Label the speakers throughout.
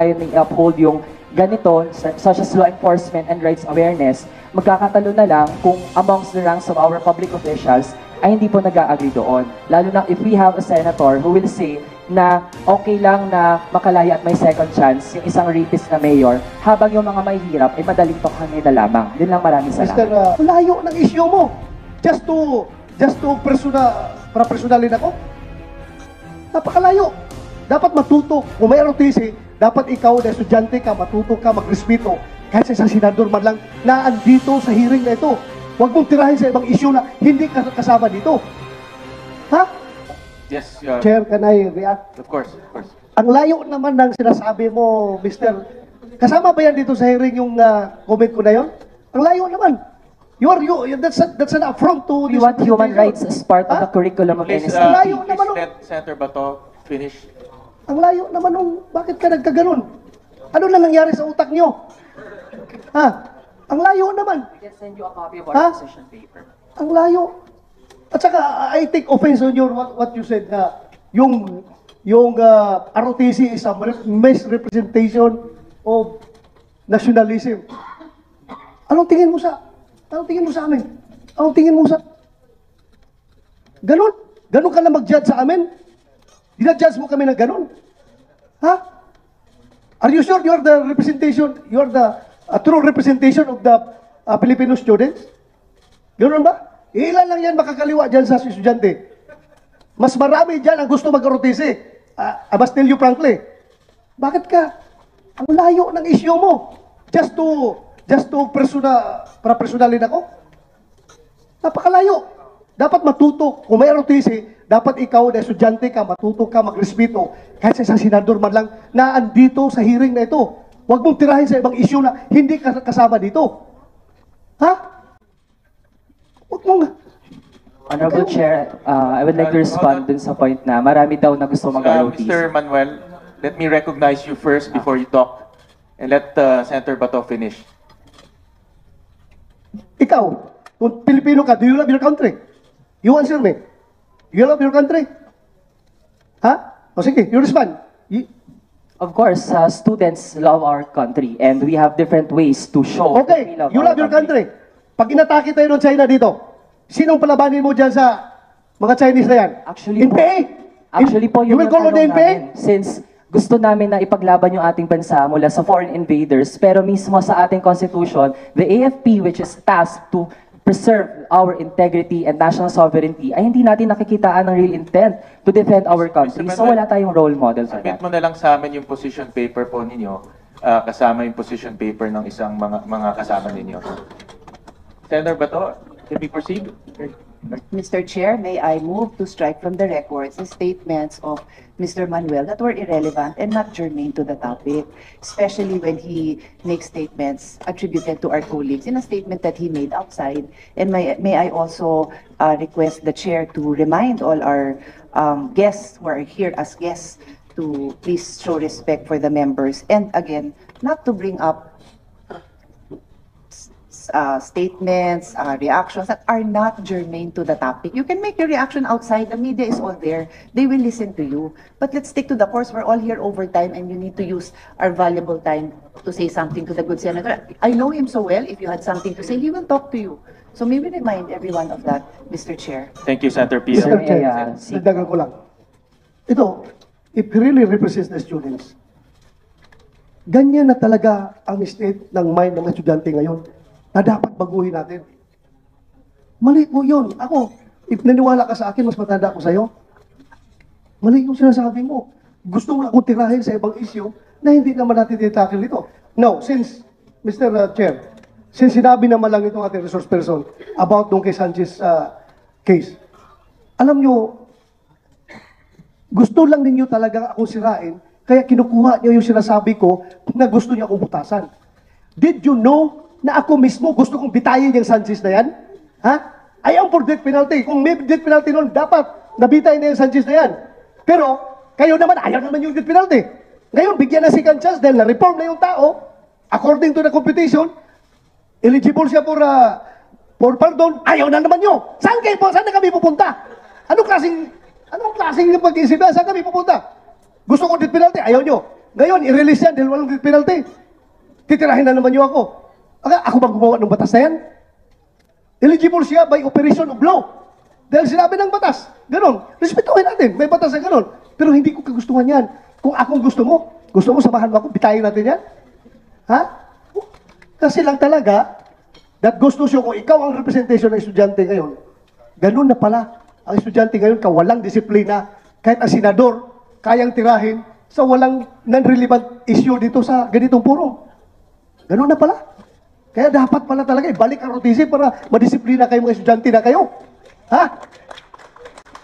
Speaker 1: tayo na i-uphold yung ganito, such as law enforcement and rights awareness, magkakatalo na lang kung amongst the ranks of our public officials ay hindi po nag-agree doon. Lalo na if we have a senator who will say na okay lang na makalaya at may second chance yung isang rapist na mayor, habang yung mga mahihirap ay madaling tokhan nila lamang. Yun lang, maraming salamat.
Speaker 2: Mr. Layo ng issue mo. Just to personalin ako. Napakalayo. Dapat matuto. Kung may ROTC, dapat ikaw na estudyante ka, matuto ka, magrespeto. Kahit sa isang senador man lang na andito sa hearing na ito. Huwag mong tirahin sa ibang issue na hindi kasama dito. Ha?
Speaker 3: Yes,
Speaker 2: Chair, can I react?
Speaker 3: of course, of course.
Speaker 2: Ang layo naman ng sinasabi mo, Mr. Kasama ba yan dito sa hearing yung comment ko na yon? Ang layo naman. That's an affront to
Speaker 1: We want human rights as part of the curriculum of
Speaker 3: Please,
Speaker 1: NSA.
Speaker 2: layo naman,
Speaker 3: let Senator Bato finish.
Speaker 2: Ang layo naman nung bakit ka nagkaganon? Ano na nangyari sa utak nyo? Ha? Ang layo naman.
Speaker 1: We can send you a copy of
Speaker 2: Ha?
Speaker 1: our position paper.
Speaker 2: Ang layo. At saka, I take offense on your what you said na yung ROTC is a misrepresentation of nationalism. Anong tingin mo sa amin? Anong tingin mo sa... Ganon? Ganon ka na mag-judge sa amin? Dina-judge mo kami ng ganon? Ha? Are you sure you're the true representation of the Filipino students? Ganon ba? Ilan lang yan makakaliwa dyan sa estudyante. Mas marami dyan ang gusto mag-ROTC. I must tell you frankly. Bakit ka? Ang layo ng issue mo. Just to personalin ako? Napakalayo. Dapat matuto. Kung may ROTC, dapat ikaw na estudyante ka, matuto ka, magrespeto. Kahit sa isang senador man lang na andito sa hearing na ito. Huwag mong tirahin sa ibang issue na hindi kasama dito. Ha? Huwag mong...
Speaker 1: Honorable Chair, I would like to respond dun sa point na marami daw na gusto mag-ROTC.
Speaker 3: Mr. Manuel, let me recognize you first before you talk. And let Senator Bato finish.
Speaker 2: Ikaw, kung Pilipino ka, do you love your country? You answer me. You love your country? Ha? O sige, you respond.
Speaker 1: Of course, students love our country and we have different ways to show that
Speaker 2: Okay,
Speaker 1: we love
Speaker 2: you
Speaker 1: our
Speaker 2: love your country. Pag inatake tayo ng China dito, sinong palabanin mo dyan sa mga Chinese na yan?
Speaker 1: Actually po,
Speaker 2: you
Speaker 1: yun
Speaker 2: will
Speaker 1: yung
Speaker 2: call on the
Speaker 1: tanong
Speaker 2: NPA?
Speaker 1: namin. Since gusto namin na ipaglaban yung ating bansa mula sa foreign invaders, pero mismo sa ating constitution, the AFP, which is tasked to preserve our integrity and national sovereignty, ay hindi natin nakikitaan ng real intent to defend our country. So wala tayong role model for
Speaker 3: Submit
Speaker 1: that.
Speaker 3: mo na lang sa amin yung position paper po ninyo, kasama yung position paper ng isang mga kasama ninyo. Senator Bato, can we proceed?
Speaker 4: Mr. Chair, may I move to strike from the records the statements of Mr. Manuel that were irrelevant and not germane to the topic, especially when he makes statements attributed to our colleagues in a statement that he made outside. And may I also request the chair to remind all our guests who are here as guests to please show respect for the members. And again, not to bring up statements, reactions that are not germane to the topic. You can make your reaction outside. The media is all there. They will listen to you. But let's stick to the course. We're all here overtime and you need to use our valuable time to say something to the good senator. I know him so well. If you had something to say, he will talk to you. So maybe remind everyone of that, Mr. Chair.
Speaker 3: Thank you, Senator Pia.
Speaker 2: Mr. Chair, dagdagan ko lang. Ito, if he really represents the students, ganyan na talaga ang state ng mind ng estudyante ngayon na dapat baguhin natin. Mali po yun. Ako, if naniwala ka sa akin, mas matanda ako sa'yo. Mali yung sinasabi mo. Gusto mo akong tirahin sa ibang issue na hindi naman natin titackle dito. Now, since, Mr. Chair, since sinabi naman lang itong ating resource person about nung kay Sanchez case, alam nyo, gusto lang ninyo talaga akong sirain, kaya kinukuha niyo yung sinasabi ko na gusto niya akong butasan. Did you know na ako mismo gusto kong bitayin yung Sanchez na yan? Ha? I am for death penalty. Kung may death penalty noon, dapat nabitay na yung Sanchez na yan. Pero, kayo naman, ayaw naman yung death penalty. Ngayon, bigyan na second chance dahil na-reform na yung tao, according to the competition, eligible siya for pardon, ayaw na naman nyo. Saan na kami pupunta? Anong klaseng pag-isip na? Saan kami pupunta? Gusto ko death penalty, ayaw nyo. Ngayon, i-release yan dahil walang death penalty. Titirahin na naman niyo ako. Ako bang gumawa ng batas na yan? Eligible siya by operation of law. Dahil sinabi ng batas. Ganon. Respetuhin natin. May batas na ganon. Pero hindi ko kagustuhan yan. Kung akong gusto mo samahan mo ako, bitayin natin yan? Ha? Kasi lang talaga, that goes to show kung ikaw ang representation ng estudyante ngayon, ganun na pala. Ang estudyante ngayon, walang disiplina. Kahit ang senador, kayang tirahin sa walang non-relevant issue dito sa ganitong forum. Ganun na pala. Kaya dapat pala talaga ibalik ang ROTC para madisiplina kayo mga estudyante na kayo. Ha?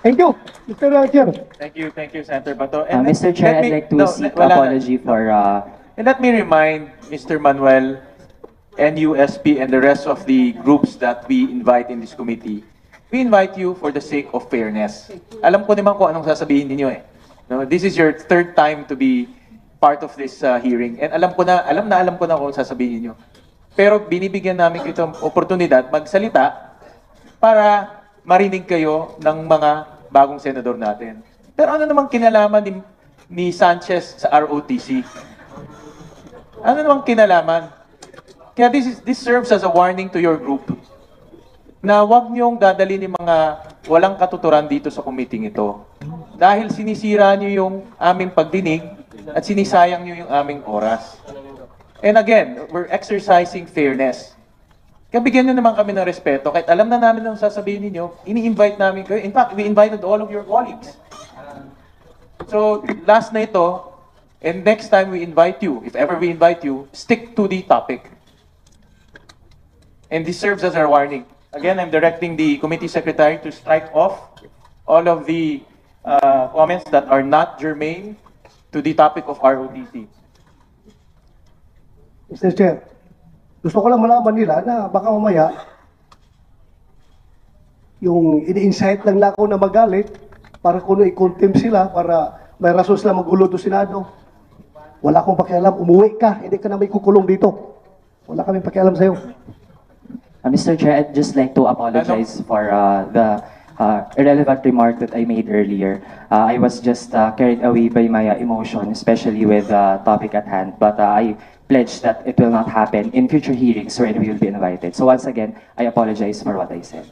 Speaker 2: Thank you, Mr. Chair.
Speaker 3: Thank you, Senator Bato.
Speaker 1: Mr. Chair, I'd like to seek apology for...
Speaker 3: And let me remind Mr. Manuel, NUSP, and the rest of the groups that we invite in this committee, we invite you for the sake of fairness. Alam ko naman kung anong sasabihin ninyo eh. No, this is your third time to be part of this hearing. And alam ko na kung sasabihin niyo. Pero binibigyan namin itong oportunidad magsalita para marinig kayo ng mga bagong senador natin. Pero ano namang kinalaman ni Sanchez sa ROTC? Ano namang kinalaman? Kaya this serves as a warning to your group na huwag niyong dadali ng mga walang katuturan dito sa committee ito. Dahil sinisira niyo yung aming pagdinig at sinisayang niyo yung aming oras. And again, we're exercising fairness. Kaya bigyan niyo naman kami ng respeto. Kahit alam na namin ang sasabihin ninyo, ini-invite namin kayo. In fact, we invited all of your colleagues. So, last na ito, and next time we invite you, if ever we invite you, stick to the topic. And this serves as our warning. Again, I'm directing the committee secretary to strike off all of the comments that are not germane to the topic of ROTC.
Speaker 2: Mr. Chair, gusto ko lang malaman nila na baka mamaya yung ini-incite lang na ako na magalit para kung i-contempt sila para may rason sila magulo do Senado. Wala akong pakialam. Umuwi ka. Hindi ka na may kukulong dito. Wala kaming pakialam sa'yo.
Speaker 1: Mr. Chair, I'd just like to apologize for the irrelevant remark that I made earlier. I was just carried away by my emotion, especially with the topic at hand. But I pledge that it will not happen in future hearings where we will be invited. So once again, I apologize for what I said.